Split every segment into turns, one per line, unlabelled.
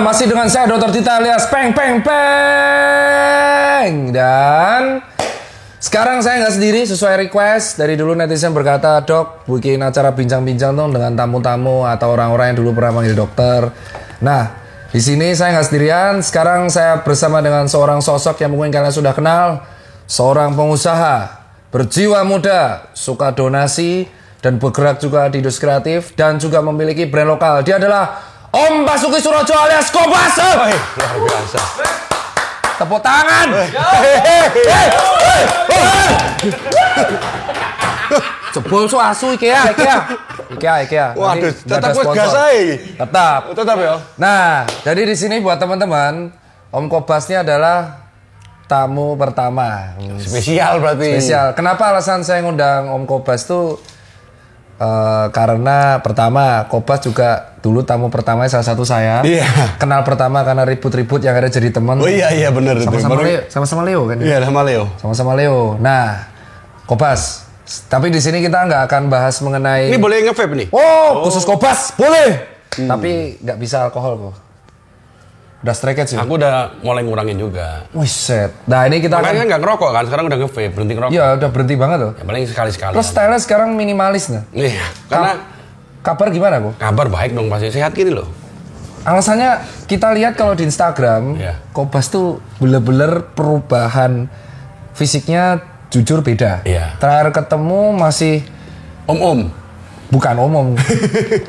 masih dengan saya Dr. Tita alias Peng Peng Peng. Dan sekarang saya nggak sendiri, sesuai request. Dari dulu netizen berkata, Dok, bikin acara bincang-bincang dong dengan tamu-tamu atau orang-orang yang dulu pernah panggil dokter. Nah, di sini saya nggak sendirian. Sekarang saya bersama dengan seorang sosok yang mungkin kalian sudah kenal. Seorang pengusaha, berjiwa muda, suka donasi, dan bergerak juga di industri kreatif. Dan juga memiliki brand lokal. Dia adalah Om Basuki Surojo alias Kobas.
Luar biasa.
Tepuk tangan. Jebol so asu IKEA.
Waduh, tetap gas aja.
Tetap ya. Nah, jadi di sini buat teman-teman, Om Kobas ini adalah tamu pertama.
Spesial berarti.
Spesial. Kenapa alasan saya ngundang Om Kobas tuh? Karena pertama Kobas juga dulu tamu pertama salah satu saya.
Iya.
Kenal pertama karena ribut-ribut yang ada jadi teman.
Oh iya benar itu.
Sama-sama Leo kan?
Iya, sama Leo.
Sama-sama Leo. Nah, Kobas, tapi di sini kita nggak akan bahas mengenai.
Ini boleh nge-vape nih?
Oh, khusus Kobas boleh. Tapi nggak bisa alkohol kok. Udah strike sih.
Aku udah mulai ngurangin juga.
Wih set. Nah ini kita
makanya nggak ngerokok kan, sekarang udah nge-vape, berhenti ngerokok.
Iya udah berhenti banget loh.
Ya paling sekali-sekali.
Terus style-nya sekarang minimalis nih.
Iya, karena
kabar gimana kok?
kabar baik dong, pasti sehat gini loh.
Alasannya kita lihat kalau di Instagram, Kobas tuh bener-bener perubahan fisiknya jujur beda.
Iya.
Terakhir ketemu masih
Om.
Bukan omong,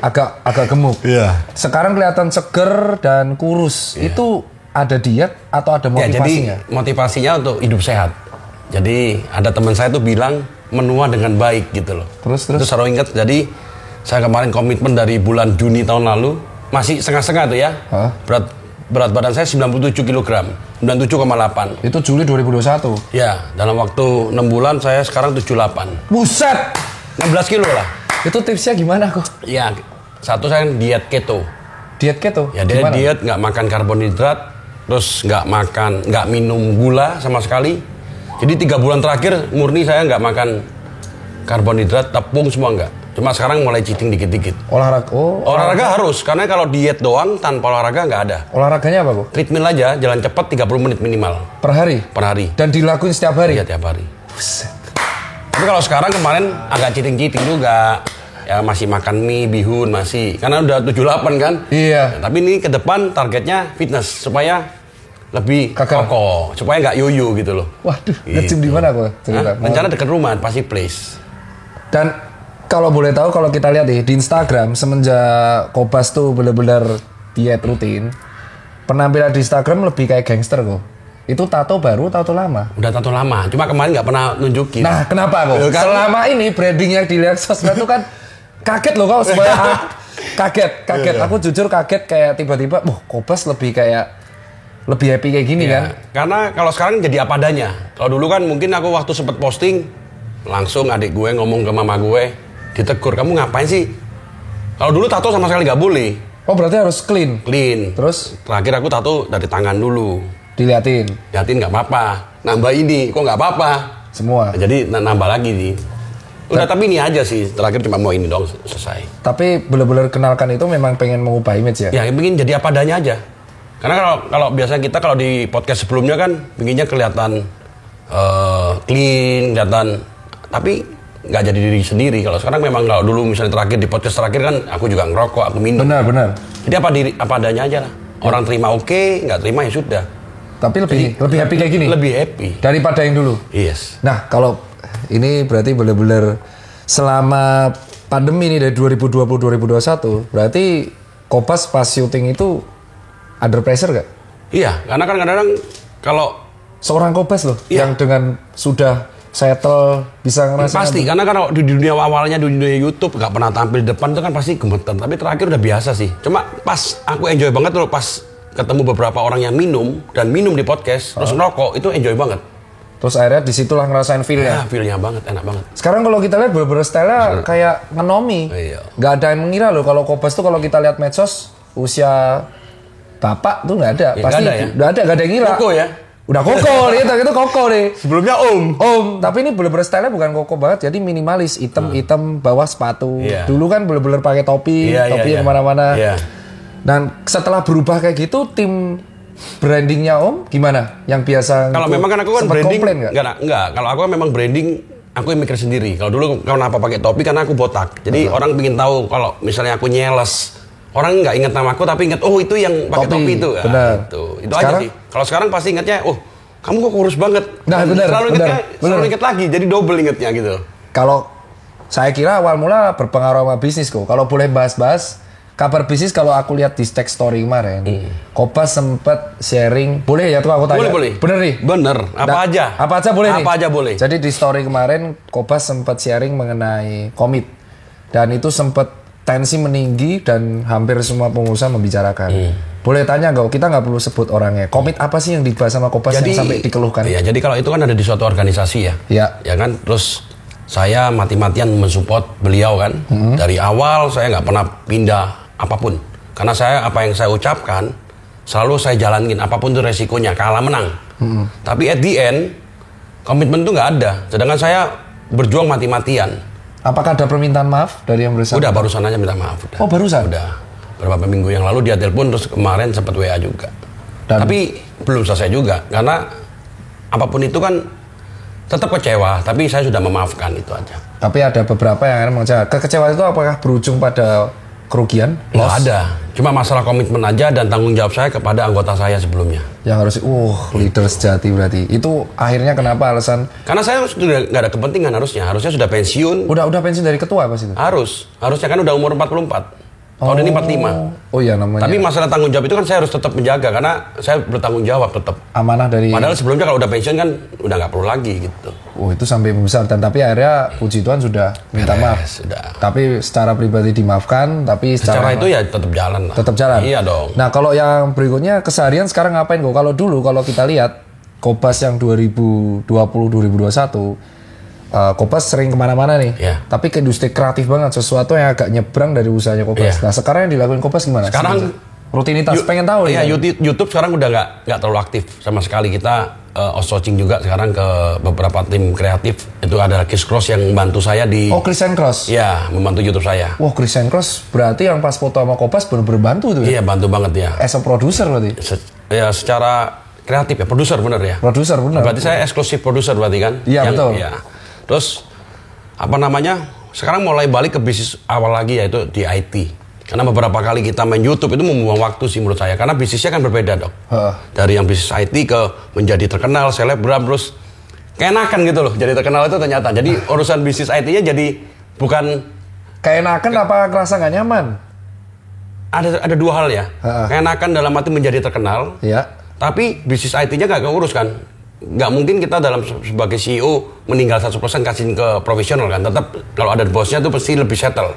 agak gemuk.
Iya.
Sekarang kelihatan seger dan kurus. Iya. Itu ada diet atau ada motivasinya?
Ya, jadi motivasinya untuk hidup sehat. Jadi ada teman saya tuh bilang menua dengan baik gitu loh.
Terus?
Itu selalu ingat. Jadi saya kemarin komitmen dari bulan Juni tahun lalu, masih setengah-setengah tuh ya.
Hah?
Berat badan saya 97 kg, 97,8.
Itu Juli 2021.
Ya, dalam waktu 6 bulan saya sekarang 78.
Buset,
16 kilo lah.
Itu tipsnya gimana kok?
Ya, satu saya diet keto.
Diet keto?
Ya, dia diet nggak makan karbohidrat, terus nggak minum gula sama sekali. Jadi 3 bulan terakhir murni saya nggak makan karbohidrat, tepung semua nggak. Cuma sekarang mulai cheating dikit-dikit.
Olahraga
harus, karena kalau diet doang tanpa olahraga nggak ada.
Olahraganya apa kok?
Treadmill aja, jalan cepat 30 menit minimal.
Per hari?
Per hari.
Dan dilakuin setiap hari?
Iya, tiap hari.
Buset.
Tapi kalau sekarang kemarin agak cheating juga. Ya masih makan mie, bihun masih. Karena udah 78 kan?
Iya.
Ya, tapi ini ke depan targetnya fitness supaya lebih kokoh, supaya nggak yoyo gitu loh.
Waduh, nge-gym di mana kok?
Rencana dekat rumah, pasti place.
Dan kalau boleh tahu, kalau kita lihat di Instagram semenjak Kobas tuh bener-bener diet rutin, penampilan di Instagram lebih kayak gangster kok. Itu tato baru, tato lama?
Udah tato lama, cuma kemarin nggak pernah nunjukin.
Nah, kenapa kok?
Kan?
Selama ini branding yang dilihat sosmed tuh kan kaget loh kau sebenarnya. Kaget. Aku jujur kaget kayak tiba-tiba, Kobas lebih happy kayak gini kan?
Karena kalau sekarang jadi apa adanya. Kalau dulu kan mungkin aku waktu sempet posting, langsung adik gue ngomong ke mama gue, ditegur, kamu ngapain sih? Kalau dulu tato sama sekali nggak boleh.
Oh berarti harus clean?
Clean.
Terus?
Terakhir aku tato dari tangan dulu.
Diliatin
nggak apa-apa. Nambah ini, kok nggak apa-apa?
Semua?
Jadi nambah lagi nih. Udah tapi ini aja sih, terakhir cuma mau ini dong, selesai.
Tapi bener-bener kenalkan itu memang pengen mengubah image ya?
Ya, pengen jadi apa adanya aja. Karena kalau biasanya kita kalau di podcast sebelumnya kan pengennya kelihatan clean, kelihatan, tapi nggak jadi diri sendiri. Kalau sekarang memang kalau dulu misalnya terakhir di podcast terakhir kan aku juga ngerokok, aku minum.
Benar.
Jadi apa adanya aja lah. Orang terima oke, nggak terima ya sudah.
Tapi lebih happy kayak gini?
Lebih happy.
Daripada yang dulu?
Yes.
Nah, kalau ini berarti benar-benar selama pandemi ini dari 2020-2021, berarti Kobas pas syuting itu under pressure gak?
Iya, karena kan kadang-kadang kalau
seorang Kobas loh, yang dengan sudah settle bisa ngerasain.
Pasti, karena kan di dunia awalnya di dunia YouTube gak pernah tampil di depan itu kan pasti gemeter. Tapi terakhir udah biasa sih. Cuma pas aku enjoy banget loh pas ketemu beberapa orang yang minum di podcast terus ngerokok, itu enjoy banget.
Terus akhirnya disitulah ngerasain feel-nya.
Ya, feel-nya banget, enak banget.
Sekarang kalau kita lihat bener-bener style-nya kayak ngenomi.
Iya.
Gak ada yang mengira loh kalau Kobas tuh kalau kita lihat medsos usia bapak tuh nggak ada.
Ya,
pasti
gak ada ya?
Gak ada yang ngira.
Koko ya?
Udah koko itu koko nih.
Sebelumnya Om.
Tapi ini bener-bener style-nya bukan koko banget, jadi minimalis, hitam bawah sepatu.
Iya.
Dulu kan bener-bener pakai topi,
Iya,
topi
iya,
yang kemana-mana.
Iya.
Dan setelah berubah kayak gitu, tim brandingnya Om gimana? Yang biasa
Kalau memang kan aku kan
sempet
branding,
komplain nggak?
enggak. Kalau aku kan memang branding, aku yang mikir sendiri. Kalau dulu kenapa pakai topi karena aku botak. Jadi orang ingin tahu kalau misalnya aku nyeles, orang nggak ingat nama aku tapi ingat oh itu yang pakai topi itu.
Benar.
Itu aja sih. Kalau sekarang pasti ingatnya, oh kamu kok kurus banget.
Nah benar.
Selalu ingat lagi, jadi double ingatnya gitu.
Kalau saya kira awal mula berpengaruh sama bisnis kok. Kalau boleh bahas-bahas kabar bisnis, kalau aku lihat di Stack Story kemarin, Kopas sempat sharing, boleh ya tuh aku tanya?
Boleh.
Bener nih?
Bener, apa aja.
Apa aja boleh nih?
Apa aja boleh.
Jadi di story kemarin, Kopas sempat sharing mengenai komit. Dan itu sempat tensi meninggi dan hampir semua pengusaha membicarakan. Boleh tanya nggak? Kita nggak perlu sebut orangnya. Komit apa sih yang dibahas sama Kopas yang sampai dikeluhkan?
Iya, jadi kalau itu kan ada di suatu organisasi ya.
Iya.
Ya kan, terus saya mati-matian mensupport beliau kan. Dari awal saya nggak pernah pindah apapun, karena apa yang saya ucapkan selalu saya jalanin apapun itu resikonya, kalah menang. Tapi at the end komitmen itu nggak ada, sedangkan saya berjuang mati-matian.
Apakah ada permintaan maaf dari yang bersangkutan?
Udah barusan aja minta maaf. Udah.
Oh barusan?
Udah beberapa minggu yang lalu dia telepon, terus kemarin sempat WA juga. Tapi belum selesai juga, karena apapun itu kan tetap kecewa, tapi saya sudah memaafkan, itu aja.
Tapi ada beberapa yang mengecewakan. Kekecewaan itu apakah berujung pada kerugian?
Nggak ada, cuma masalah komitmen aja dan tanggung jawab saya kepada anggota saya sebelumnya.
Yang harus, leader sejati berarti. Itu akhirnya kenapa alasan?
Karena saya sudah nggak ada kepentingan harusnya sudah pensiun.
Udah pensiun dari ketua pas itu?
Harusnya kan udah umur 44. Tahun ini 45.
Oh iya namanya.
Tapi masalah tanggung jawab itu kan saya harus tetap menjaga karena saya bertanggung jawab tetap.
Amanah dari.
Padahal sebelumnya kalau udah pensiun kan udah nggak perlu lagi gitu.
Oh itu sampai besar, dan tapi akhirnya puji Tuhan sudah minta maaf.
Sudah.
Tapi secara pribadi dimaafkan, tapi
secara itu ya tetap jalan lah.
Tetap jalan.
Iya dong.
Nah kalau yang berikutnya keseharian sekarang ngapain kok? Kalau dulu kalau kita lihat Kopas yang 2020-2021 Kopas sering kemana-mana nih, tapi ke industri kreatif banget, sesuatu yang agak nyebrang dari usahanya Kopas. Nah sekarang yang dilakuin Kopas gimana?
Sekarang
rutinitas pengen tahu
ya.
Ya.
YouTube sekarang udah nggak terlalu aktif sama sekali. Kita outsourcing juga sekarang ke beberapa tim kreatif. Itu ada Chris Cross yang membantu saya di.
Oh Chris Cross?
Ya, membantu YouTube saya.
Wah Chris Cross berarti yang pas foto sama Kopas bener-bener bantu tuh ya?
Iya bantu banget ya.
As a producer berarti?
Ya secara kreatif ya, produser bener ya.
Produser bener.
Berarti saya eksklusif produser berarti kan?
Iya betul.
Ya. Terus sekarang mulai balik ke bisnis awal lagi, yaitu di IT. Karena beberapa kali kita main YouTube itu membuang waktu sih menurut saya, karena bisnisnya kan berbeda dok. Dari yang bisnis IT ke menjadi terkenal, selebgram, terus keenakan gitu loh. Jadi terkenal itu ternyata. Jadi urusan bisnis IT-nya jadi bukan
keenakan apa kerasa nggak nyaman?
Ada dua hal ya. Keenakan dalam arti menjadi terkenal.
Iya.
Tapi bisnis IT-nya nggak keurus kan. Nggak mungkin kita sebagai CEO meninggal 100% kasihin ke profesional kan. Tetap kalau ada bosnya tuh pasti lebih settle.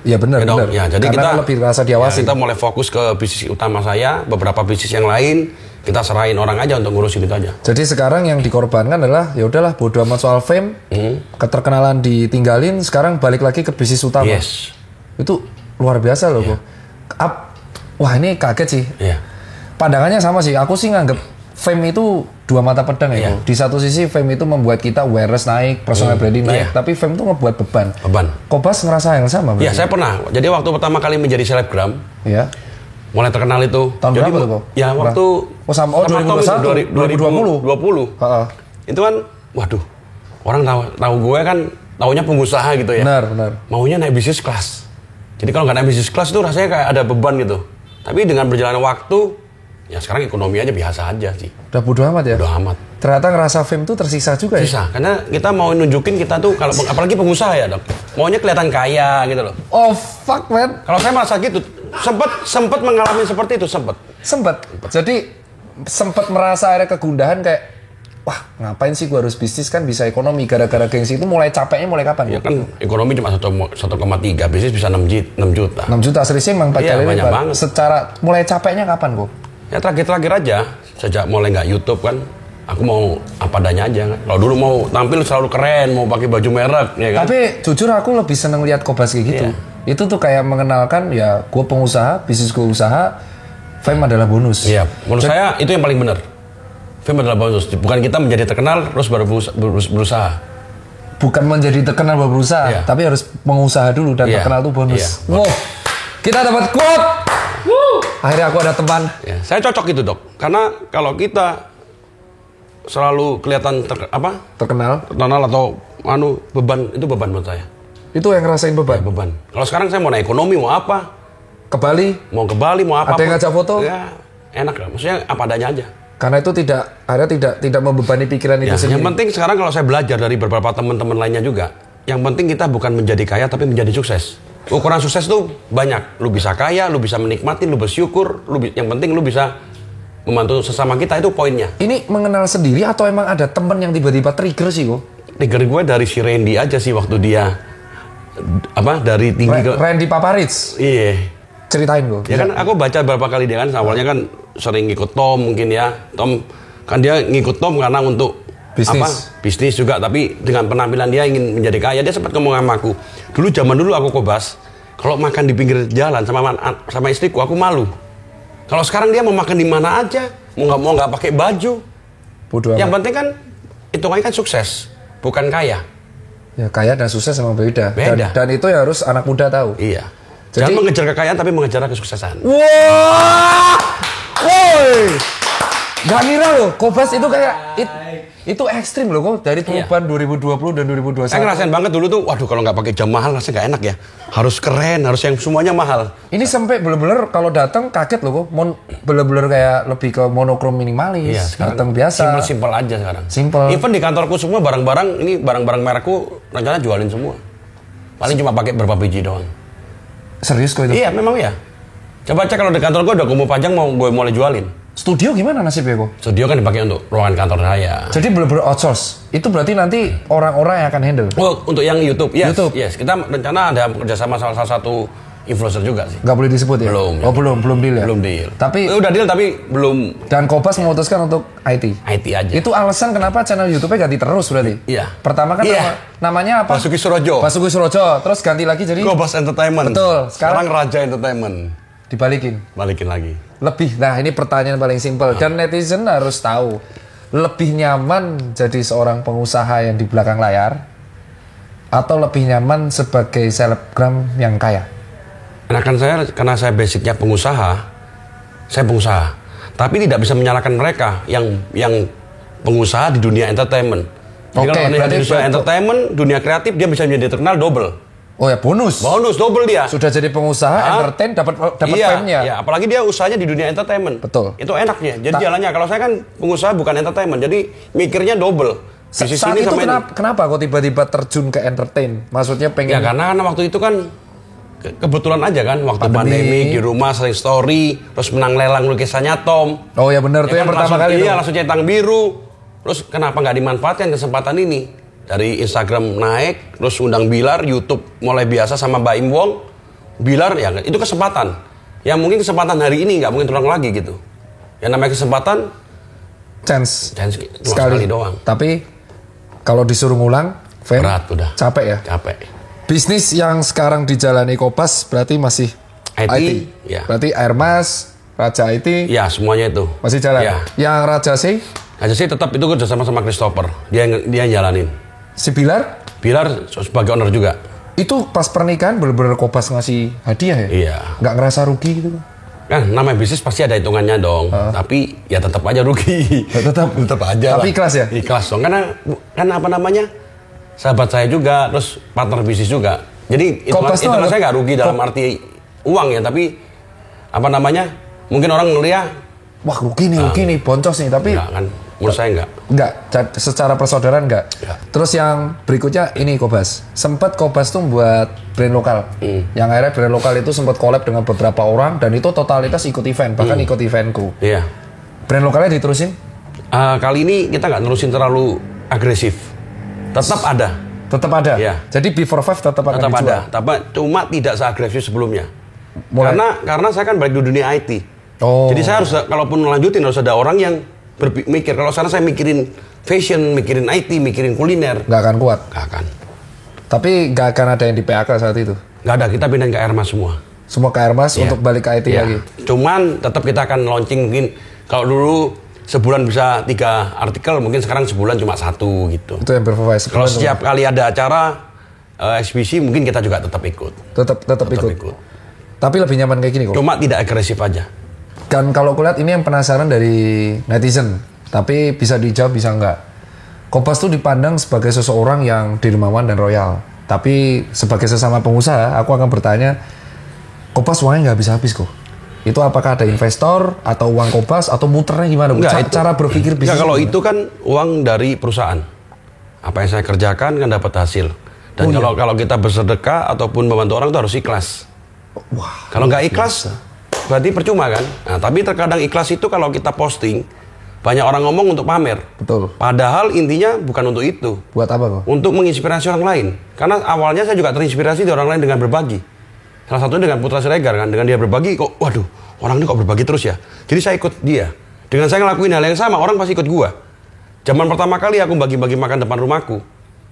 Iya benar.
Ya, jadi
karena
kita
lebih rasa diawasi.
Kita mulai fokus ke bisnis utama saya, beberapa bisnis yang lain kita serahin orang aja untuk ngurusin itu aja.
Jadi sekarang yang dikorbankan adalah ya udahlah bodo amat soal fame, keterkenalan ditinggalin, sekarang balik lagi ke bisnis utama.
Yes.
Itu luar biasa loh, Bu. Wah ini kaget sih.
Iya.
Pandangannya sama sih. Aku sih nganggep fame itu dua mata pedang ya. Di satu sisi fame itu membuat kita awareness naik, personal branding naik, tapi fame itu ngebuat beban. Kopas ngerasa yang sama?
Iya, saya pernah. Jadi waktu pertama kali menjadi selebgram, mulai terkenal itu.
Tahun berapa tuh, Pak?
Ya waktu 2020. Itu kan, waduh, orang tahu gue kan, taunya pengusaha gitu ya.
Benar.
Maunya naik bisnis kelas. Jadi kalau nggak naik bisnis kelas itu rasanya kayak ada beban gitu. Tapi dengan berjalannya waktu, ya sekarang ekonomi aja biasa aja sih.
Udah bodo amat ya?
Bodo amat.
Ternyata ngerasa fame tuh tersiksa juga ya?
Tersiksa, karena kita mau nunjukin kita tuh, kalau apalagi pengusaha ya dok, maunya kelihatan kaya gitu loh.
Oh fuck man.
Kalau saya merasa gitu, sempat mengalami seperti itu, sempat.
Jadi sempat merasa ada kegundahan kayak, wah ngapain sih gua harus bisnis, kan bisa ekonomi, gara-gara gengsi itu. Mulai capeknya mulai kapan?
Ya kan ekonomi cuma 1,3, bisnis bisa 6 juta.
6 juta selisih emang 4 kali
banyak banget.
Secara mulai capeknya kapan kok?
Ya terakhir aja, sejak mulai nggak YouTube kan, aku mau apa adanya aja kan. Kalau dulu mau tampil selalu keren, mau pakai baju merek, ya kan.
Tapi jujur aku lebih seneng lihat Kopas kayak gitu. Itu tuh kayak mengenalkan ya, gue pengusaha, bisnis gue usaha, fame adalah bonus.
Iya, menurut saya itu yang paling benar. Fame adalah bonus, bukan kita menjadi terkenal terus baru berusaha.
Bukan menjadi terkenal baru berusaha, tapi harus mengusaha dulu dan terkenal tuh bonus. Wow, kita dapat quote. Akhirnya aku ada teman.
Ya, saya cocok itu dok, karena kalau kita selalu kelihatan
Terkenal
atau beban, itu beban buat saya.
Itu yang ngerasain
Ya,
beban.
beban. Kalau sekarang saya mau naik ekonomi, mau apa?
Ke Bali,
Mau ke Bali, mau apa?
ada yang ngajak foto.
Ya, enak lah. Maksudnya apa adanya aja.
Karena itu tidak membebani pikiran itu
Ya,
sendiri.
yang penting sekarang kalau saya belajar dari beberapa teman-teman lainnya juga, yang penting kita bukan menjadi kaya tapi menjadi sukses. Ukuran sukses tuh banyak. Lu bisa kaya, lu bisa menikmati, lu bersyukur, yang penting lu bisa membantu sesama kita, itu poinnya.
Ini mengenal sendiri atau emang ada temen yang tiba-tiba trigger sih kok?
Trigger gue dari si Randy aja sih waktu dia dari tinggi ke
Randy Paparitz.
iya.
Ceritain kok.
Ya kan aku baca beberapa kali dia kan awalnya kan sering ngikut Tom mungkin ya. Tom kan dia ngikut Tom karena untuk bisnis juga, tapi dengan penampilan dia ingin menjadi kaya. Dia sempat ngomong sama aku. Zaman dulu aku Kobas, kalau makan di pinggir jalan sama istriku aku malu. Kalau sekarang dia mau makan di mana aja, mau nggak pakai baju.
Bodoh
Yang
amat.
penting kan hitungannya kan sukses, bukan kaya.
Ya kaya dan sukses emang beda.
Beda.
Dan itu ya harus anak muda tahu.
Iya.
Jadi-
Jangan mengejar kekayaan tapi mengejar kesuksesan.
Wah, woi, gak ngira loh, Kobas itu kayak itu ekstrim loh kok dari perubahan 2020 dan 2021.
Saya ngerasain banget dulu tuh, waduh kalau nggak pakai jam mahal rasanya nggak enak ya. Harus keren, harus yang semuanya mahal.
Ini sampai bener-bener kalau datang kaget loh kok, bener-bener kayak lebih ke monokrom minimalis, datang biasa.
Simpel aja sekarang.
Simple.
Even di kantorku semua barang-barang merekku rencana jualin semua. Paling cuma pakai berapa biji doang.
Serius kok itu?
Iya memang ya. Coba cek kalau di kantor gue udah gue mau pajang mau gue mulai jualin.
Studio gimana nasibnya kok?
Studio kan dipakai untuk ruangan kantor saya.
Jadi bener-bener outsource. Itu berarti nanti orang-orang yang akan handle.
Oh, untuk yang YouTube, yes,
YouTube.
yes. Kita rencana ada kerjasama salah satu influencer juga sih.
Nggak boleh disebut ya?
Belum.
Oh belum deal ya?
Belum deal.
Tapi
udah deal tapi belum.
dan Kobas memutuskan untuk IT.
IT aja.
Itu alasan kenapa channel YouTube-nya ganti terus berarti?
Iya.
Pertama kan namanya apa?
Basuki Surojo.
Basuki Surojo. Terus ganti lagi jadi
Kobas Entertainment.
Betul.
Sekarang Raja Entertainment.
dibalikin.
Balikin lagi.
Lebih. Nah, ini pertanyaan paling simpel dan netizen harus tahu. Lebih nyaman jadi seorang pengusaha yang di belakang layar atau lebih nyaman sebagai selebgram yang kaya?
Karena saya basicnya pengusaha, saya pengusaha. Tapi tidak bisa menyalahkan mereka yang pengusaha di dunia entertainment. Jadi kalau di dunia entertainment, dunia kreatif dia bisa menjadi terkenal double.
Oh ya, bonus
double dia.
Sudah jadi pengusaha, entertain dapat fame-nya.
Iya, apalagi dia usahanya di dunia entertainment.
Betul.
Itu enaknya. Jadi jalannya kalau saya kan pengusaha bukan entertainment, jadi mikirnya double.
Saat itu kenapa kok tiba-tiba terjun ke entertain? Maksudnya pengen?
Ya karena waktu itu kan kebetulan aja kan waktu pandemi di rumah sering story, terus menang lelang lukisannya Tom.
Oh ya benar tuh yang pertama kali.
Iya, langsung centang biru. Terus kenapa nggak dimanfaatkan kesempatan ini? Dari Instagram naik, terus undang Bilar, YouTube mulai biasa sama Mbak Im Wong. Bilar ya itu kesempatan. Yang mungkin kesempatan hari ini nggak mungkin terulang lagi gitu. Yang namanya kesempatan
chance
sekali doang.
Tapi kalau disuruh ngulang,
berat udah.
Capek ya?
Capek.
Bisnis yang sekarang dijalani Kobas berarti masih IT.
Ya.
Berarti Airmas, Raja IT.
Ya, semuanya itu.
Masih jalan.
Ya.
Yang Raja sih?
Raja sih tetap itu kerja sama Christopher. Dia jalanin.
Si Bilar
sebagai owner juga.
Itu pas pernikahan bener-bener Kobas ngasih hadiah ya?
Iya.
Nggak ngerasa rugi gitu?
Kan namanya bisnis pasti ada hitungannya dong. Tapi ya tetap aja rugi.
Tetap aja. Tapi ikhlas ya?
Ikhlas dong. Karena kan apa namanya? Sahabat saya juga, terus partner bisnis juga. Jadi hitungan saya nggak rugi dalam arti uang ya, tapi apa namanya? Mungkin orang ngeliat,
wah rugi nih, boncos nih. Tapi
enggak kan? Menurut saya enggak.
Enggak, secara persaudaraan enggak.
Ya.
Terus yang berikutnya ini Kobas. Sempat Kobas tuh buat brand lokal. Yang akhirnya brand lokal itu sempat collab dengan beberapa orang dan itu totalitas ikut event, bahkan ikut eventku.
Iya.
Brand lokalnya diterusin?
Kali ini kita nggak nerusin terlalu agresif. Tetap ada.
Tetap ada.
Iya.
Jadi Before Five tetap akan dijual.
Ada. Tapi cuma tidak seagresif sebelumnya.
Mulai.
Karena saya kan balik di dunia IT.
Oh.
Jadi saya harus, kalaupun melanjutin harus ada orang yang berpikir. Kalau sana saya mikirin fashion, mikirin IT, mikirin kuliner.
Nggak akan kuat?
Nggak akan.
Tapi nggak akan ada yang di PHK saat itu?
Nggak ada, kita pindahin ke Airmas semua.
Semua ke Airmas untuk balik ke IT lagi?
Cuman tetap kita akan launching mungkin, kalau dulu sebulan bisa 3 artikel, mungkin sekarang sebulan cuma 1 gitu.
Itu yang Before Five.
Kalau setiap kali ada acara, eksibisi mungkin kita juga tetap ikut.
Tetap ikut. Tapi lebih nyaman kayak gini kok.
Cuma tidak agresif aja.
Kan kalau kulihat ini yang penasaran dari netizen, tapi bisa dijawab bisa enggak. Kopas tuh dipandang sebagai seseorang yang dermawan dan royal. Tapi sebagai sesama pengusaha, aku akan bertanya, Kopas uangnya nggak habis-habis kok. Itu apakah ada investor atau uang Kopas atau muternya gimana?
Enggak,
Cara berpikir bisnis.
Enggak, kalau
gimana?
itu kan uang dari perusahaan. Apa yang saya kerjakan kan dapat hasil. Dan kalau kita bersedekah ataupun membantu orang itu harus ikhlas.
Wah,
kalau nggak ikhlas, berarti percuma kan? Nah, tapi terkadang ikhlas itu kalau kita posting, banyak orang ngomong untuk pamer.
betul.
Padahal intinya bukan untuk itu.
Buat apa kok?
Untuk menginspirasi orang lain. Karena awalnya saya juga terinspirasi dari orang lain dengan berbagi. Salah satunya dengan Putra Siregar kan, dengan dia berbagi kok, waduh, orang ini kok berbagi terus ya. Jadi saya ikut dia. Dengan saya ngelakuin hal yang sama, orang pasti ikut gua. Zaman pertama kali aku bagi-bagi makan depan rumahku,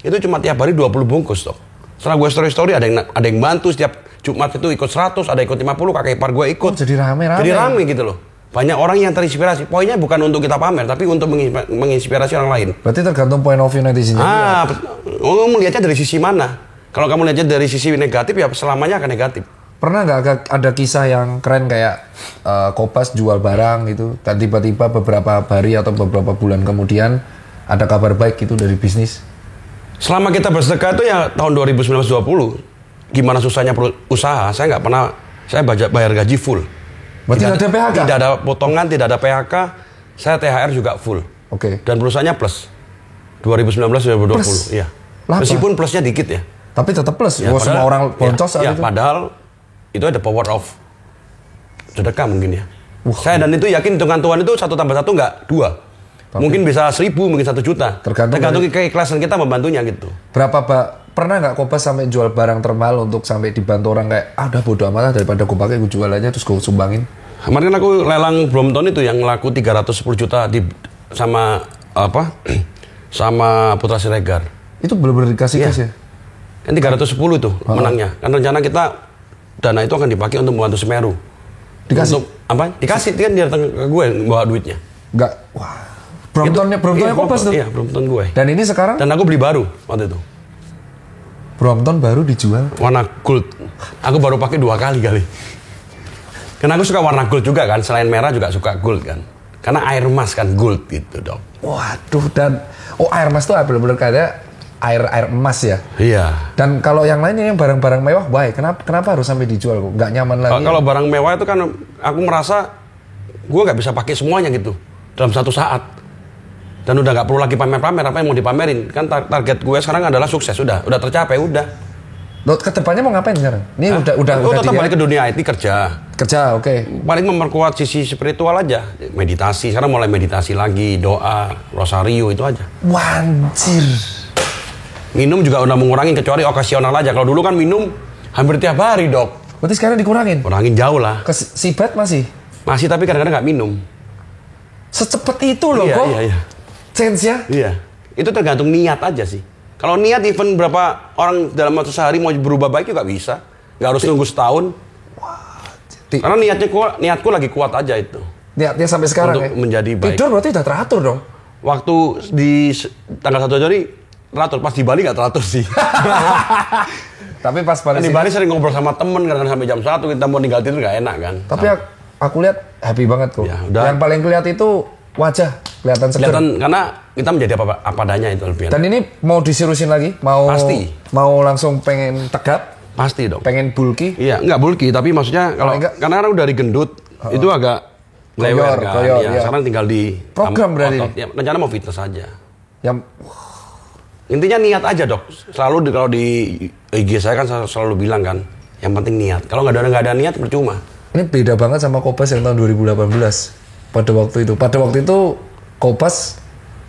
itu cuma tiap hari 20 bungkus toh. Setelah gue story ada yang bantu setiap Jumat itu ikut 100, ada ikut 50, kakek ipar gue ikut.
Jadi rame-rame.
Jadi rame gitu loh. Banyak orang yang terinspirasi. Poinnya bukan untuk kita pamer, tapi untuk menginspirasi orang lain.
Berarti tergantung point of view netizennya.
Kamu melihatnya dari sisi mana? Kalau kamu lihatnya dari sisi negatif, ya selamanya akan negatif.
Pernah nggak ada kisah yang keren kayak Kopas jual barang gitu, dan tiba-tiba beberapa hari atau beberapa bulan kemudian ada kabar baik gitu dari bisnis?
Selama kita bersedekah itu ya tahun 2019-20, gimana susahnya usaha, saya nggak pernah, saya bayar gaji full.
Berarti tidak ada PHK?
Tidak ada potongan, tidak ada PHK, saya THR juga full.
Oke.
Dan perusahaannya plus. 2019-2020,
Plus?
iya.
Lapa?
Meskipun plusnya dikit ya.
Tapi tetap plus.
Ya,
Semua orang boncos saat itu.
Padahal itu ada power of sedekah mungkin ya. Saya dan itu yakin hitungan Tuhan itu 1 tambah 1 nggak 2. Mungkin bisa 1000, mungkin 1 juta. Tergantung keikhlasan kita membantunya gitu.
Pernah nggak Kopas sampai jual barang termahal untuk sampai dibantu orang kayak ada bodo amat daripada gue pakai gue jual aja terus gue sumbangin?
Kemarin aku lelang Brompton itu yang laku 310 juta sama sama Putra Siregar.
Itu benar-benar dikasih cash ya?
Kan 310 itu menangnya. Kan rencana kita dana itu akan dipakai untuk membantu Semeru.
Dikasih?
Untuk apa? Dikasih, kan dia datang ke gue bawa duitnya.
Enggak. Wah. Bromptonnya Kopas tuh.
Iya, Brompton gue.
Dan ini sekarang?
Dan aku beli baru waktu itu.
Brompton baru dijual?
Warna gold. Aku baru pakai 2 kali. Karena aku suka warna gold juga kan. Selain merah juga suka gold kan. Karena air emas kan gold gitu dong.
Waduh, dan air emas tuh benar-benar kayak air emas ya.
Iya.
Dan kalau yang lainnya yang barang-barang mewah, why? Kenapa harus sampai dijual kok? Nggak nyaman lagi.
Kalau barang mewah itu kan aku merasa gue nggak bisa pakai semuanya gitu dalam satu saat. Dan udah nggak perlu lagi pamer-pamer, apa yang mau dipamerin. Kan target gue sekarang adalah sukses, udah tercapai, udah.
Lo kedepannya mau ngapain sekarang? Ini udah
tetap balik ke dunia IT kerja.
Kerja, oke.
Paling memperkuat sisi spiritual aja, meditasi. Sekarang mulai meditasi lagi, doa, rosario itu aja.
Wanjir.
Minum juga udah mengurangi kecuali okasional aja. Kalau dulu kan minum hampir tiap hari, Dok.
Berarti sekarang dikurangin?
Kurangin jauh lah.
Sibat masih?
Masih, tapi kadang-kadang nggak minum.
Secepat itu loh kok?
Iya.
Change ya?
Iya. Itu tergantung niat aja sih. Kalau niat even berapa orang dalam waktu sehari mau berubah baik juga bisa. Nggak harus nunggu setahun. Karena niatku lagi kuat aja itu.
Niatnya sampai sekarang
untuk menjadi baik.
Tidur berarti udah teratur dong?
Waktu di tanggal 1 Januari teratur. Pas di Bali nggak teratur sih.
Tapi pas pada
di Bali sering ngobrol sama temen kadang sampai jam 1 kita mau tinggal tidur nggak enak kan.
Tapi aku lihat happy banget kok.
Ya, udah.
Yang paling kelihatan itu wajah, kelihatan seger.
Karena kita menjadi apa adanya itu Alfian.
Dan ini mau disirusin lagi?
Pasti.
Mau langsung pengen tegap?
Pasti dong.
Pengen bulky?
Iya, nggak bulky, tapi maksudnya karena udah dari gendut, itu agak lewer kan. Ya. Sekarang tinggal di
program berarti.
Ya, rencana mau fitness aja. Intinya niat aja, Dok. Selalu kalau di IG saya kan selalu bilang kan, yang penting niat. Kalau nggak ada niat percuma.
Ini beda banget sama Kopas yang tahun 2018. Pada waktu itu Kopas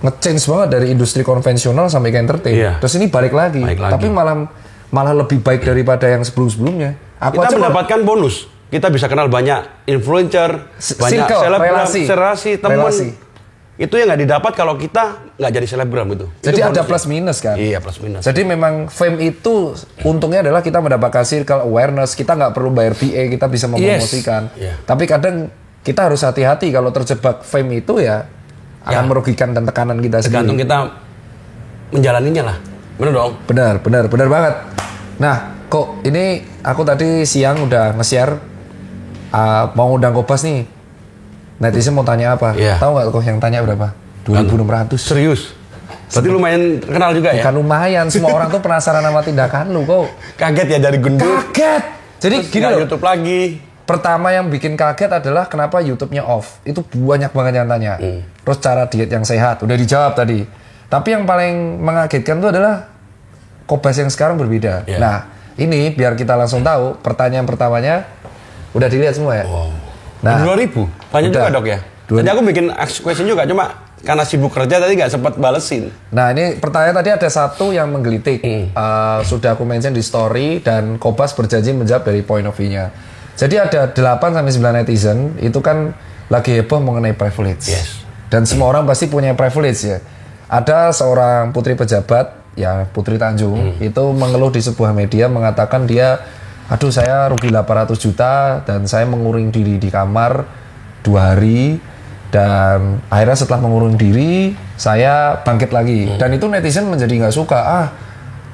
nge-change banget dari industri konvensional sampai ke entertain.
Iya.
Terus ini balik lagi. Tapi malah lebih baik daripada yang sebelum-sebelumnya.
Kita mendapatkan bonus. Kita bisa kenal banyak influencer, banyak selebgram, relasi, teman. Itu yang nggak didapat kalau kita nggak jadi selebgram itu.
Jadi
itu
ada plus minus kan?
Iya, plus minus.
Jadi memang fame itu untungnya adalah kita mendapatkan circle awareness. Kita nggak perlu bayar PA, kita bisa mempromosikan.
Yes. Yeah.
Tapi kadang kita harus hati-hati kalau terjebak fame itu ya akan merugikan dan tekanan kita sendiri.
Tergantung kita menjalaninya lah. Bener dong?
Benar banget. Nah, kok ini aku tadi siang udah nge-share mau undang Kobas nih, netizen mau tanya apa?
Iya.
Tahu nggak kok yang tanya berapa? 2.600.
Serius? Berarti lumayan kenal juga ya?
Bukan lumayan, semua orang tuh penasaran sama tindakan lu kok.
Kaget ya dari gendut.
Kaget. Jadi
Terus
gini
nggak
loh.
YouTube lagi.
Pertama yang bikin kaget adalah kenapa YouTube-nya off. Itu banyak banget yang tanya. Terus cara diet yang sehat, udah dijawab tadi. Tapi yang paling mengagetkan itu adalah Kobas yang sekarang berbeda.
Yeah.
Nah, ini biar kita langsung tahu, pertanyaan pertamanya udah dilihat semua ya?
Wow.
Nah,
2.000? Banyak
udah.
juga dok ya? Tadi aku bikin question juga, cuma karena sibuk kerja tadi nggak sempat balesin.
Nah, ini pertanyaan tadi ada satu yang menggelitik. Sudah aku mention di story dan Kobas berjanji menjawab dari point of view-nya. Jadi ada 8-9 netizen itu kan lagi heboh mengenai privilege.
Yes.
Dan semua orang pasti punya privilege ya. Ada seorang putri pejabat, ya Putri Tanjung, itu mengeluh di sebuah media mengatakan dia, aduh saya rugi 800 juta dan saya mengurung diri di kamar 2 hari dan akhirnya setelah mengurung diri saya bangkit lagi. Dan itu netizen menjadi nggak suka,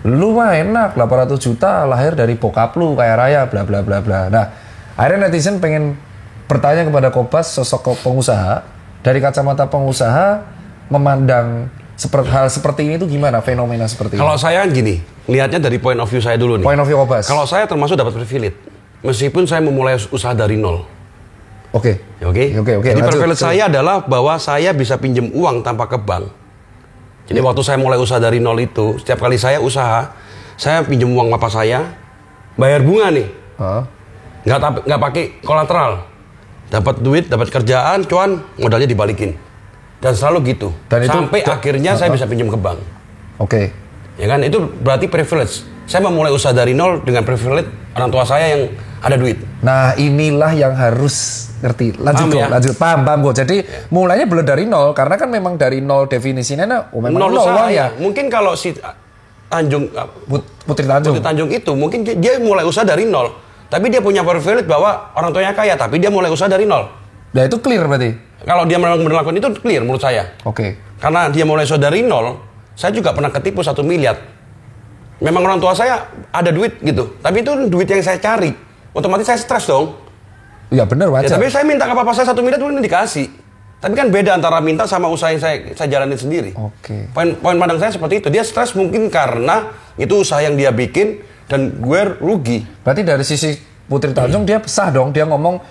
lu mah enak 800 juta lahir dari bokap lu kaya raya bla bla bla bla. Nah, akhirnya netizen pengen bertanya kepada Kobas, sosok pengusaha, dari kacamata pengusaha memandang hal seperti ini tuh gimana, fenomena seperti
Kalau
ini?
saya kan gini, lihatnya dari point of view saya dulu nih.
Point of view Kobas.
Kalau saya termasuk dapat privilege, meskipun saya memulai usaha dari nol.
Oke.
Oke. Jadi privilege saya adalah bahwa saya bisa pinjam uang tanpa ke bank. Jadi waktu saya mulai usaha dari nol itu, setiap kali saya usaha, saya pinjam uang bapak saya, bayar bunga nih. Nggak pakai kolateral. Dapat duit, dapat kerjaan, cuan, modalnya dibalikin. Dan selalu gitu.
Dan itu,
sampai akhirnya saya bisa pinjam ke bank.
Oke.
Ya kan, itu berarti privilege. Saya memulai usaha dari nol dengan privilege orang tua saya yang ada duit.
Nah, inilah yang harus ngerti. Lanjut
Paham
kok,
ya?
lanjut. Paham kok. Jadi mulainya belum dari nol karena kan memang dari nol definisinya memang nol
usaha
uang ya.
Mungkin kalau si Tanjung
Putri Tanjung.
Putri Tanjung itu mungkin dia mulai usaha dari nol. Tapi dia punya privilege bahwa orang tuanya kaya, tapi dia mulai usaha dari nol.
Nah, itu clear berarti.
Kalau dia memang melakukan itu clear menurut saya.
Oke.
Karena dia mulai usaha dari nol, saya juga pernah ketipu 1 miliar. Memang orang tua saya ada duit gitu, tapi itu duit yang saya cari. Otomatis saya stres dong.
Ya benar
Ya,
wajar.
tapi saya minta ke papa saya 1 miliar itu dikasih. Tapi kan beda antara minta sama usaha yang saya jalanin sendiri.
Oke.
Poin pandang saya seperti itu. Dia stres mungkin karena itu usaha yang dia bikin dan gue rugi.
Berarti dari sisi Putri Tanjung dia sah dong, dia ngomong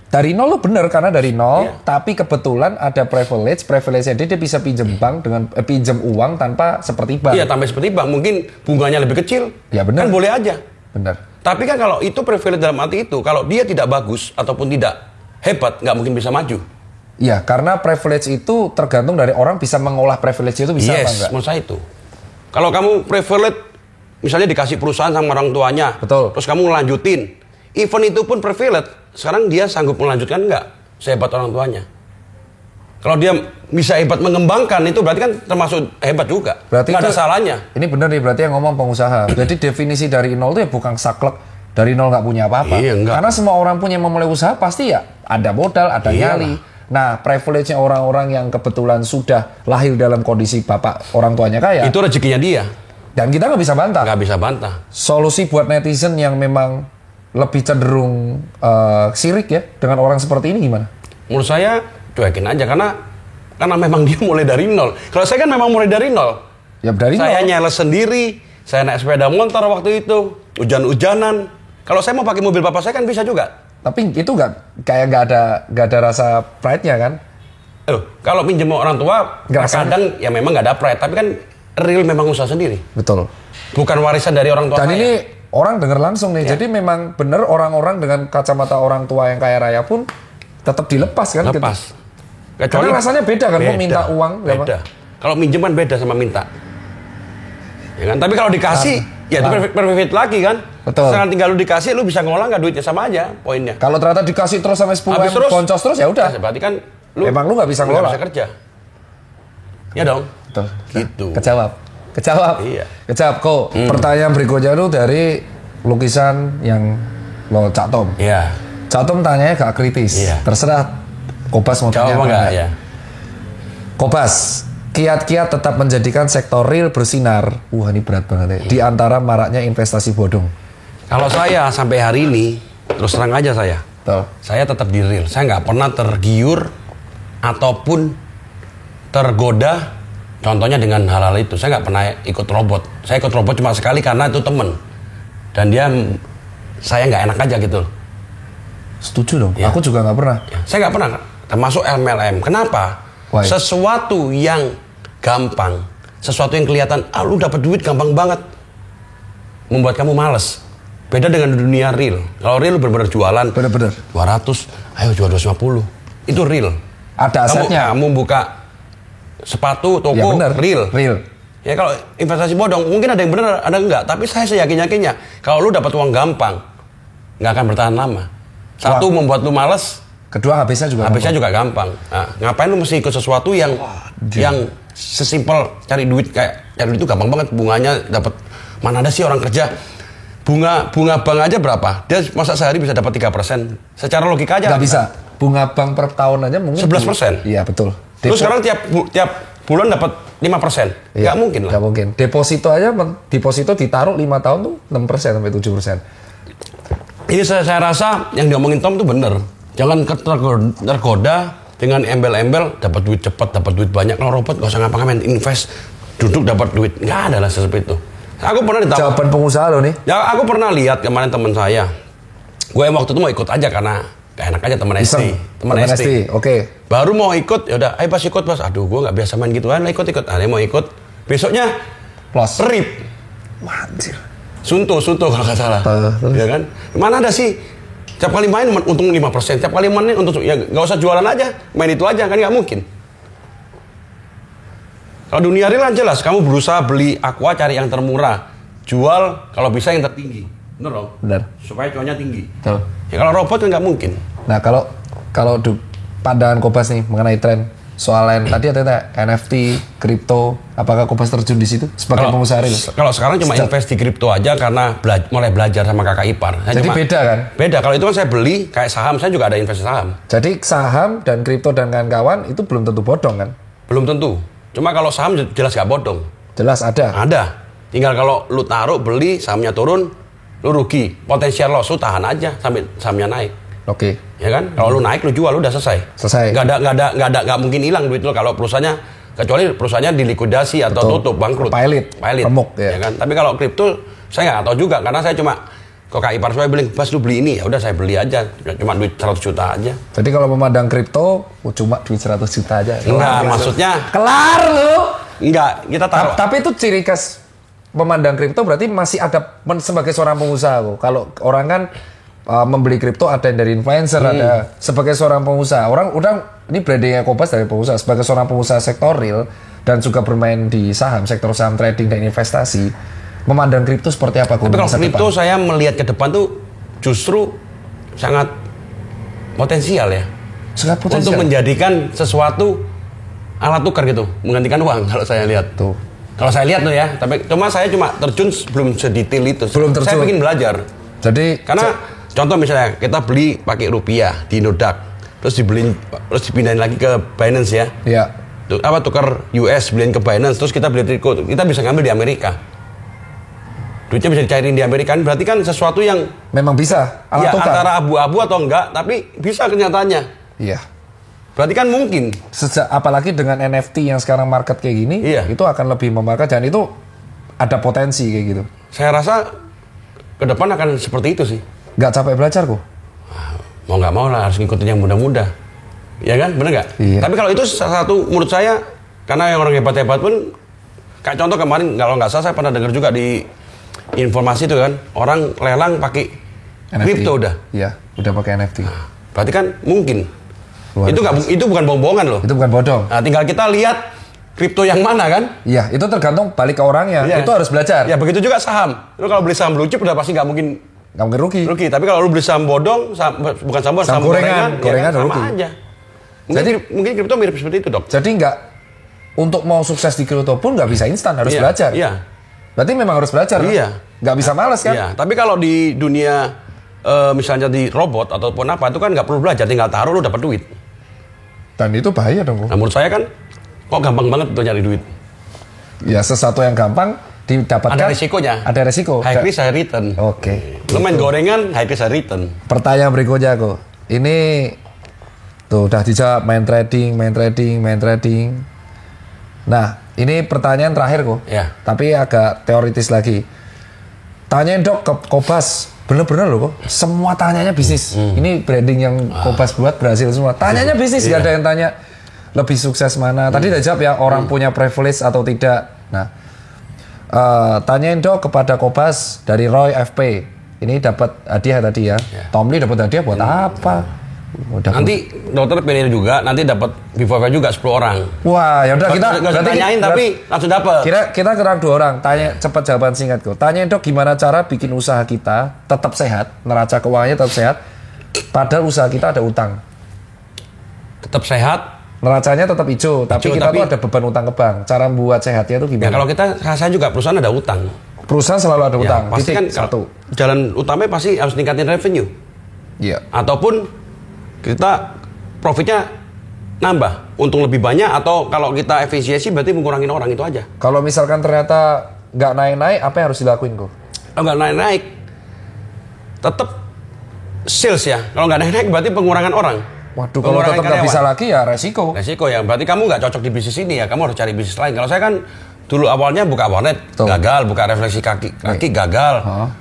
dari nol lo bener karena dari nol, tapi kebetulan ada privilege-nya dia bisa pinjam bank dengan pinjam uang tanpa seperti bank.
Iya, tambah seperti bank, mungkin bunganya lebih kecil.
Ya benar.
Kan boleh aja.
Benar.
Tapi kan kalau itu privilege dalam arti itu, kalau dia tidak bagus ataupun tidak hebat, nggak mungkin bisa maju.
Iya, karena privilege itu tergantung dari orang bisa mengolah privilege itu bisa apa enggak.
Menurut saya itu. Kalau kamu privilege, misalnya dikasih perusahaan sama orang tuanya,
Betul.
Terus kamu lanjutin, event itu pun privilege. Sekarang dia sanggup melanjutkan nggak sehebat orang tuanya? Kalau dia bisa hebat mengembangkan itu berarti kan termasuk hebat juga.
Berarti
nggak ada
itu,
salahnya.
Ini benar nih berarti yang ngomong pengusaha. Jadi definisi dari nol itu ya bukan saklek dari nol nggak punya apa-apa.
Iya, enggak.
Karena semua orang punya memulai usaha pasti ya ada modal, ada nyali. Nah, privilege-nya orang-orang yang kebetulan sudah lahir dalam kondisi bapak orang tuanya kaya.
Itu rezekinya dia.
Dan kita nggak bisa bantah.
Nggak bisa bantah.
Solusi buat netizen yang memang lebih cenderung sirik ya dengan orang seperti ini gimana?
Menurut saya cuekin aja karena memang dia mulai dari nol. Kalau saya kan memang mulai dari nol.
Ya dari
Saya
nol.
nyales sendiri, saya naik sepeda motor waktu itu, hujan-hujanan. Kalau saya mau pakai mobil bapak saya kan bisa juga.
Tapi itu nggak ada rasa pride-nya kan?
Kalau pinjam orang tua, kadang ya memang nggak ada pride, tapi kan real memang usaha sendiri.
Betul.
Bukan warisan dari orang tua
Dan
saya.
ini orang dengar langsung nih. Jadi memang benar orang-orang dengan kacamata orang tua yang kaya raya pun tetap dilepas kan?
Lepas.
Karena rasanya beda kan, mau minta uang.
Beda. Kalau minjem kan beda sama minta. Ya kan? Tapi kalau dikasih, ya itu perfect lagi kan?
Betul.
Sekarang tinggal lu dikasih, lu bisa ngolah nggak duitnya sama aja poinnya.
Kalau ternyata dikasih terus sampai 10
Habis
M,
terus,
boncos terus ya udah.
Berarti kan
Emang lu nggak bisa ngelola.
Nggak bisa kerja. Ya dong.
Betul.
Gitu.
Kejawab.
Iya.
Kejawab kok. Pertanyaan berikutnya lu dari lukisan yang lo Cak Tom.
Iya.
Cak Tom tanyanya gak kritis.
Iya.
Terserah Kobas mau tanya
Jawab
apa
enggak
enggak.
ya?
Kobas, kiat-kiat tetap menjadikan sektor real bersinar. Ini berat banget ya. Di antara maraknya investasi bodong.
Kalau saya sampai hari ini, terus terang aja saya,
Betul.
Saya tetap di real. Saya nggak pernah tergiur ataupun tergoda. Contohnya dengan hal-hal itu. Saya nggak pernah ikut robot. Saya ikut robot cuma sekali karena itu temen. Dan saya nggak enak aja gitu.
Setuju dong.
Ya.
Aku juga nggak pernah.
Ya, saya nggak pernah. Termasuk MLM. Kenapa?
Why?
Sesuatu yang gampang, sesuatu yang kelihatan, lu dapat duit gampang banget, membuat kamu males. Beda dengan dunia real. Kalau real benar-benar jualan,
Bener-bener.
200, ayo jual 250. Itu real.
Ada asetnya.
Kamu buka sepatu, toko,
Ya bener.
real.
Real.
Ya kalau investasi bodong, mungkin ada yang benar, ada yang enggak. Tapi saya seyakin-yakinnya, kalau lu dapat uang gampang, nggak akan bertahan lama. Satu, membuat lu males.
Kedua, habisnya juga
Gampang. Nah, ngapain lu mesti ikut sesuatu yang sesimpel cari duit, kayak cari duit itu gampang banget, bunganya dapat. Mana ada sih orang kerja bunga bank aja berapa? Dia masa sehari bisa dapat 3%. Secara logika aja
nggak bisa. Bunga bank per tahun aja mungkin
11%.
Iya, betul.
Terus sekarang tiap bulan dapat 5%.
Iya,
Nggak mungkin lah.
Nggak mungkin. Deposito ditaruh 5 tahun tuh 6% sampai 7%.
Ini saya rasa yang diomongin Tom tuh bener. Jangan tergoda dengan embel-embel dapat duit cepat, dapat duit banyak. Kalau robot nggak usah ngapa-ngapain, invest, duduk dapat duit. Nggak ada lah seperti itu. Aku pernah ditawar.
Jawaban pengusaha loh nih.
Ya aku pernah lihat kemarin teman saya. Gue waktu itu mau ikut aja karena gak enak aja teman SD. Teman SD.
Oke.
Baru mau ikut, ya udah, ayo pas ikut pas. Aduh, gue nggak biasa main gituan, ikut. Ada yang mau ikut. Besoknya
Plus.
rip.
Anjir.
Sunto kalau nggak salah.
Terus?
Ya kan? Mana ada sih? Tiap kali main untung 5%. Tiap kali main untung, ya nggak usah jualan aja. Main itu aja, kan nggak mungkin. Kalau dunia real kan jelas, kamu berusaha beli aqua cari yang termurah. Jual kalau bisa yang tertinggi. Bener dong?
Bener.
Supaya cuannya tinggi.
Betul.
Ya kalau robot kan nggak mungkin.
Nah, kalau pandangan Kobas nih mengenai tren soal lain tadi ada NFT, kripto, apakah Kobas terjun di situ sebagai pengusaha real?
Kalau sekarang cuma invest di kripto aja karena mulai belajar sama kakak ipar.
Jadi beda kan?
Beda. Kalau itu kan saya beli kayak saham, saya juga ada investasi saham.
Jadi saham dan kripto dan kawan-kawan itu belum tentu bodong kan?
Belum tentu. Cuma kalau saham jelas gak bodong.
Jelas ada.
Ada. Tinggal kalau lu taruh, beli, sahamnya turun, lu rugi. Potensial loss, lu tahan aja sampai sahamnya naik.
Oke.
Ya kan? Kalau lu naik, lu jual, lu udah selesai.
Selesai.
Nggak mungkin hilang duit lu kalau perusahaannya, kecuali perusahaannya dilikuidasi atau tutup, bangkrut.
Pilot. Remuk, ya.
Kan? Tapi kalau kripto, saya nggak tahu juga, karena saya cuma kakak ipar saya bilang, Bas lu beli ini, ya udah saya beli aja, cuma duit 100 juta aja.
Jadi kalau memandang kripto, cuma duit 100 juta aja.
Enggak, maksudnya
kelar lu.
enggak, kita taruh.
Tapi itu ciri khas memandang kripto berarti masih ada sebagai seorang pengusaha kok. Kalau orang kan membeli kripto ada yang dari influencer, ada sebagai seorang pengusaha. Orang ini brandingnya Kobas dari pengusaha, sebagai seorang pengusaha sektor real dan juga bermain di saham, sektor saham trading dan investasi. Memandang kripto seperti apa?
Tapi kalau kripto saya melihat ke depan tuh justru sangat potensial ya.
Sangat potensial.
Untuk menjadikan sesuatu alat tukar gitu, menggantikan uang kalau saya lihat.
Tuh.
Kalau saya lihat tuh ya, tapi saya cuma terjun belum sedetail itu.
Belum terjun.
Saya ingin belajar.
Jadi
karena contoh misalnya kita beli pakai rupiah di Indodax, terus dipindahin lagi ke Binance ya.
Iya.
Tukar US beliin ke Binance, terus kita beli triko, kita bisa ngambil di Amerika. Duitnya bisa dicairin di Amerika, berarti kan sesuatu yang
memang bisa alat
ya,
tukar.
Antara abu-abu atau enggak, tapi bisa kenyataannya.
Iya.
Berarti kan mungkin.
Apalagi dengan NFT yang sekarang market kayak gini, itu akan lebih memakai dan itu ada potensi kayak gitu.
Saya rasa ke depan akan seperti itu sih.
Nggak capek belajar kok.
Mau nggak mau lah harus ngikutin yang mudah-mudah. Ya kan, bener nggak?
Iya.
Tapi kalau itu salah satu menurut saya, karena yang orang hebat-hebat pun, kayak contoh kemarin kalau nggak salah saya pernah dengar juga di informasi itu kan, orang lelang pakai kripto udah.
Iya, udah pakai NFT.
Nah, berarti kan mungkin.
Luar
itu bukan bohong-bohongan loh.
Itu bukan bodong.
Nah, tinggal kita lihat kripto yang mana kan?
Iya, itu tergantung balik ke orangnya.
Iya.
Itu harus belajar.
Ya begitu juga saham. Lu kalau beli saham blue chip udah pasti nggak mungkin
rugi.
Tapi kalau lu beli saham bodong, bukan saham gorengan
ya,
sama
rugi.
aja. Mungkin kripto mirip seperti itu, Dok.
Jadi untuk mau sukses di kripto pun nggak bisa instan, harus belajar.
Iya.
Berarti memang harus belajar.
Iya.
Nggak bisa malas kan?
Iya. Tapi kalau di dunia misalnya di robot ataupun apa itu kan nggak perlu belajar, tinggal taruh lu dapat duit.
Dan itu bahaya dong.
Nah, menurut saya kan kok gampang banget untuk nyari duit.
Ya sesuatu yang gampang didapatkan.
Ada risikonya.
Ada risiko.
High risk high return.
Oke.
Lu main gorengan high risk high return.
Pertanyaan berikutnya aku. ini tuh udah dijawab main trading. Nah, ini pertanyaan terakhir kok.
Ya.
Tapi agak teoritis lagi. Tanyain Dok ke Kobas. Bener-bener loh kok. Semua tanyanya bisnis. Ini branding yang Kobas buat berhasil semua. Tanyanya bisnis, gak ada yang tanya lebih sukses mana. Tadi udah jawab ya, orang punya privilege atau tidak. Nah, tanyain Dok kepada Kobas dari Roy FP. Ini dapat hadiah tadi ya. Tom Lee dapat hadiah buat apa? Udah
Nanti dokter pilih juga, nanti dapat giveaway juga 10 orang.
Wah, ya udah kita
berarti tanyain tapi langsung dapat.
Kita gerak 2 orang. Tanya cepat jawaban singkat kok. Tanyain Dok gimana cara bikin usaha kita tetap sehat, neraca keuangannya tetap sehat, padahal usaha kita ada utang.
Tetap sehat.
Neracanya tetap hijau, tapi kita tuh ada beban utang ke bank. Cara membuat sehatnya tuh gimana?
Ya kalau kita rasa juga perusahaan ada utang.
Perusahaan selalu ada utang.
Ya, pasti kan satu. Jalan utamanya pasti harus ningkatin revenue.
Iya.
Ataupun kita profitnya nambah, untung lebih banyak, atau kalau kita efisiensi berarti mengurangin orang itu aja.
Kalau misalkan ternyata nggak naik-naik, apa yang harus dilakuin kok?
Kalau nggak naik-naik, tetap sales ya. Kalau nggak naik-naik berarti pengurangan orang.
Waduh, kalau tetap nggak bisa lagi ya resiko.
Resiko ya, berarti kamu nggak cocok di bisnis ini ya, kamu harus cari bisnis lain. Kalau saya kan dulu awalnya buka warnet, gagal, buka refleksi kaki gagal,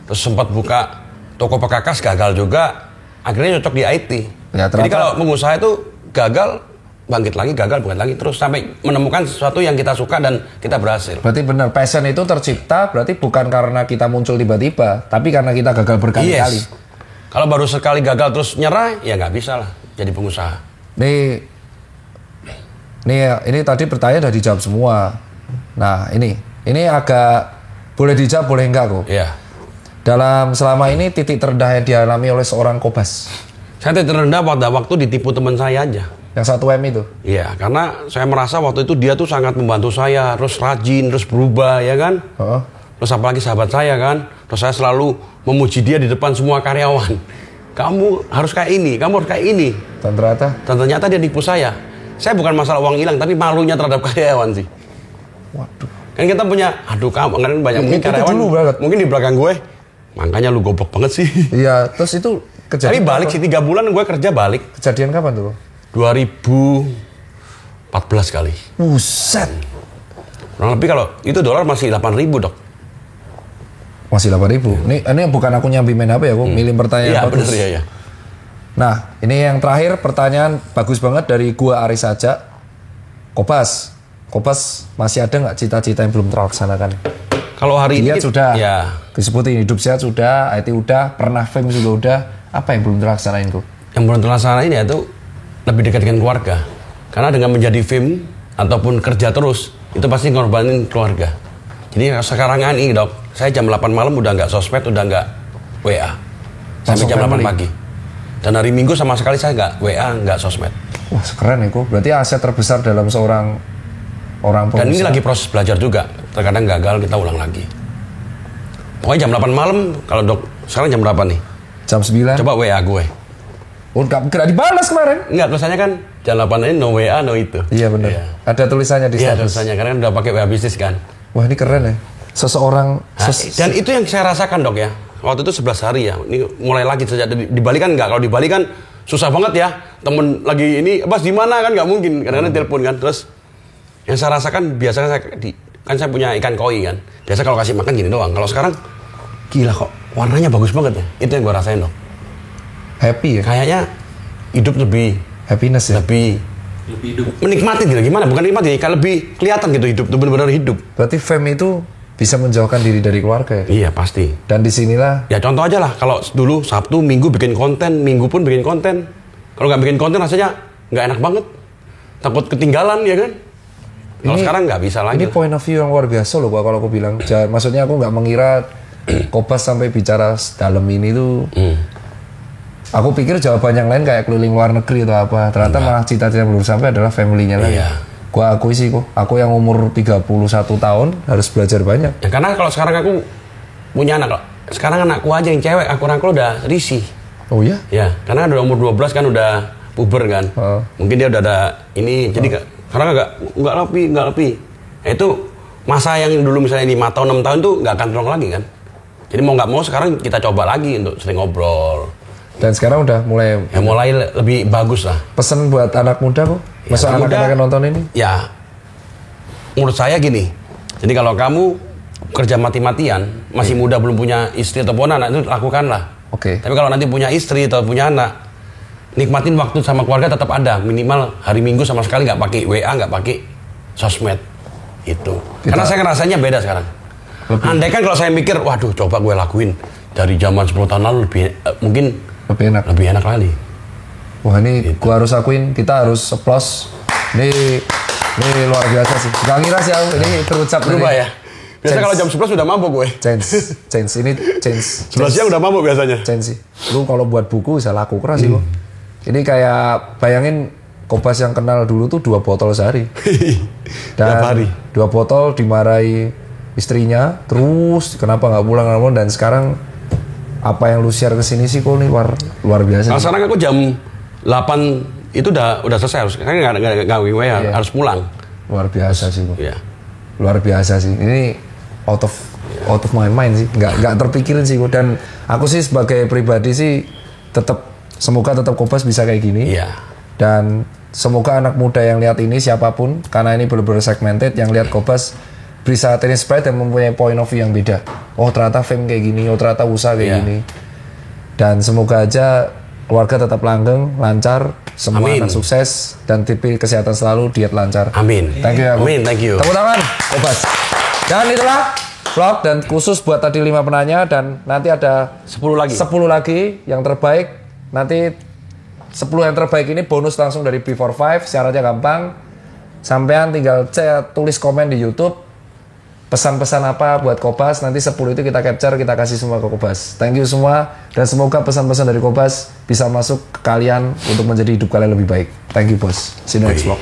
terus sempat buka toko perkakas gagal juga, akhirnya cocok di IT. Ya, jadi kalau pengusaha itu gagal, bangkit lagi, gagal, bangkit lagi, terus sampai menemukan sesuatu yang kita suka dan kita berhasil.
Berarti benar, passion itu tercipta berarti bukan karena kita muncul tiba-tiba, tapi karena kita gagal berkali-kali.
Yes. Kalau baru sekali gagal terus nyerah, ya nggak bisa lah jadi pengusaha.
Ini tadi pertanyaan udah dijawab semua. Nah, ini agak boleh dijawab, boleh enggak kok?
Iya.
Dalam selama ini titik terendah yang dialami oleh seorang Kobas?
Saya titik terendah pada waktu ditipu teman saya aja.
Yang 1M itu?
Iya, karena saya merasa waktu itu dia tuh sangat membantu saya, terus rajin, terus berubah, ya kan? Terus apalagi sahabat saya kan, terus saya selalu memuji dia di depan semua karyawan. Kamu harus kayak ini, kamu harus kayak ini.
Dan
ternyata dia nipu saya. Saya bukan masalah uang hilang, tapi malunya terhadap karyawan sih.
Waduh.
Kan kita punya, kamu kan banyak mungkin karyawan, mungkin di belakang gue, makanya lu goblok banget sih.
Iya, terus itu kejadian.
Tapi balik sih 3 bulan gue kerja balik.
Kejadian kapan tuh?
2014 kali.
Buset.
Kurang lebih kalau itu dolar masih 8.000 Dok.
Masih 8.000. Ini bukan aku nyambi main HP ya, aku milih pertanyaan
iya,
bagus.
Bener, iya.
Nah, ini yang terakhir pertanyaan bagus banget dari gua Aris saja. Kobas masih ada nggak cita-cita yang belum terlaksanakan?
Kalau hari ini
sudah,
ya.
Disebutin hidup sehat sudah, IT udah, pernah fame juga udah. Apa yang belum terlaksanain kok?
Yang belum terlaksanain ya itu lebih dekat dengan keluarga. Karena dengan menjadi fame ataupun kerja terus, itu pasti ngorbanin keluarga. Jadi sekarang ini Dok, saya jam 8 malam udah nggak sosmed, udah nggak WA. Sampai jam 8 pagi. Dan hari Minggu sama sekali saya nggak WA, nggak sosmed.
Wah, keren ya kok. Berarti aset terbesar dalam seorang orang pengusaha.
Dan ini lagi proses belajar juga. Terkadang gagal, kita ulang lagi. Pokoknya jam 8 malam, kalau Dok, sekarang jam berapa nih?
Jam 9.
Coba WA gue.
Oh, nggak dibalas kemarin.
Enggak, tulisannya kan jam 8 ini no WA, no itu.
Iya benar. Iya. Ada tulisannya di status.
Iya, tulisannya, karena udah pakai WA bisnis kan.
Wah, ini keren ya. Seseorang...
dan itu yang saya rasakan Dok ya. Waktu itu 11 hari ya. Ini mulai lagi sejak di Bali kan enggak. Kalau di Bali kan susah banget ya. Temen lagi ini, Bas di mana kan nggak mungkin. Kadang-kadang telepon kan. Terus yang saya rasakan biasanya kan saya punya ikan koi kan. Biasa kalau kasih makan gini doang. Kalau sekarang gila kok warnanya bagus banget ya. Itu yang gue rasain Dok.
Happy ya?
Kayaknya hidup lebih
happiness ya?
Lebih hidup. Menikmati gitu. Gimana? Bukan nikmati. Kayak lebih kelihatan gitu hidup. Itu benar-benar hidup.
Berarti fame itu bisa menjauhkan diri dari keluarga ya?
Iya pasti.
Dan disinilah...
Ya contoh aja lah. Kalau dulu Sabtu, Minggu bikin konten. Minggu pun bikin konten. Kalau nggak bikin konten rasanya nggak enak banget. Takut ketinggalan ya kan? Kalau sekarang nggak bisa lagi.
Ini point of view yang luar biasa loh Pak kalau aku bilang. Maksudnya aku nggak mengira Kobas sampai bicara dalam ini tuh... Aku pikir jawaban yang lain kayak keliling luar negeri atau apa. Ternyata malah cita-cita yang belum sampai adalah family-nya lagi.
Iya.
Gua akui sih kok. Aku yang umur 31 tahun harus belajar banyak.
Ya, karena kalau sekarang aku punya anak. Sekarang anakku aja yang cewek. Aku udah risih.
Oh iya?
Ya, karena udah umur 12 kan udah puber kan. Mungkin dia udah ada ini. Jadi karena nggak lebih. Nah, itu masa yang dulu misalnya 5 tahun 6 tahun tuh nggak akan terong lagi kan. Jadi mau nggak mau sekarang kita coba lagi untuk sering ngobrol.
Dan sekarang udah mulai
lebih bagus lah.
Pesen buat anak muda kok. Masa anak-anak yang nonton ini?
Ya, menurut saya gini. Jadi kalau kamu kerja mati-matian, masih muda belum punya istri ataupun anak, itu lakukanlah.
Oke.
Tapi kalau nanti punya istri atau punya anak, nikmatin waktu sama keluarga tetap ada. Minimal hari Minggu sama sekali nggak pakai WA, nggak pakai sosmed. Itu. Karena saya ngerasanya beda sekarang. Andai kan kalau saya mikir, waduh coba gue lakuin dari zaman 10 tahun lalu mungkin lebih enak lagi.
Wah ini gitu. Gua harus akuin, kita harus applause. Ini luar biasa sih. Gak ngira sih aku, ini terucap
berubah ya. Biasanya kalau jam 11 udah mabuk gue.
Change ini change.
11 siang udah mabuk biasanya.
Change sih. Lu kalau buat buku bisa laku keras sih lo. Ini kayak bayangin Kobas yang kenal dulu tuh 2 botol sehari. Dan 2 botol dimarahi istrinya, terus kenapa nggak pulang dan sekarang apa yang lu share ke sini sih kok ini luar biasa.
Nah, sekarang aku jam 8 itu udah selesai harus kan nggak harus pulang.
Luar biasa sih kok.
Iya.
Luar biasa sih. Ini out of my mind sih. Nggak terpikirin sih kok. Dan aku sih sebagai pribadi sih semoga tetap Kobas bisa kayak gini.
Iya.
Dan semoga anak muda yang lihat ini siapapun karena ini benar-benar segmented yang lihat Kobas bisa terinspire dan mempunyai point of view yang beda. Oh ternyata fame kayak gini, oh ternyata usaha kayak gini. Dan semoga aja keluarga tetap langgeng, lancar, semua anak sukses dan tipe kesehatan selalu, diet lancar.
Amin.
Thank you ya.
Amin, thank you.
Tepuk tangan, Kobas. Dan itulah vlog dan khusus buat tadi 5 penanya dan nanti ada
10 lagi
yang terbaik. Nanti 10 yang terbaik ini bonus langsung dari B45, syaratnya gampang. Sampean tinggal tulis komen di YouTube. Pesan-pesan apa buat Kobas, nanti 10 itu kita capture, kita kasih semua ke Kobas. Thank you semua, dan semoga pesan-pesan dari Kobas bisa masuk ke kalian untuk menjadi hidup kalian lebih baik. Thank you bos, see you next vlog.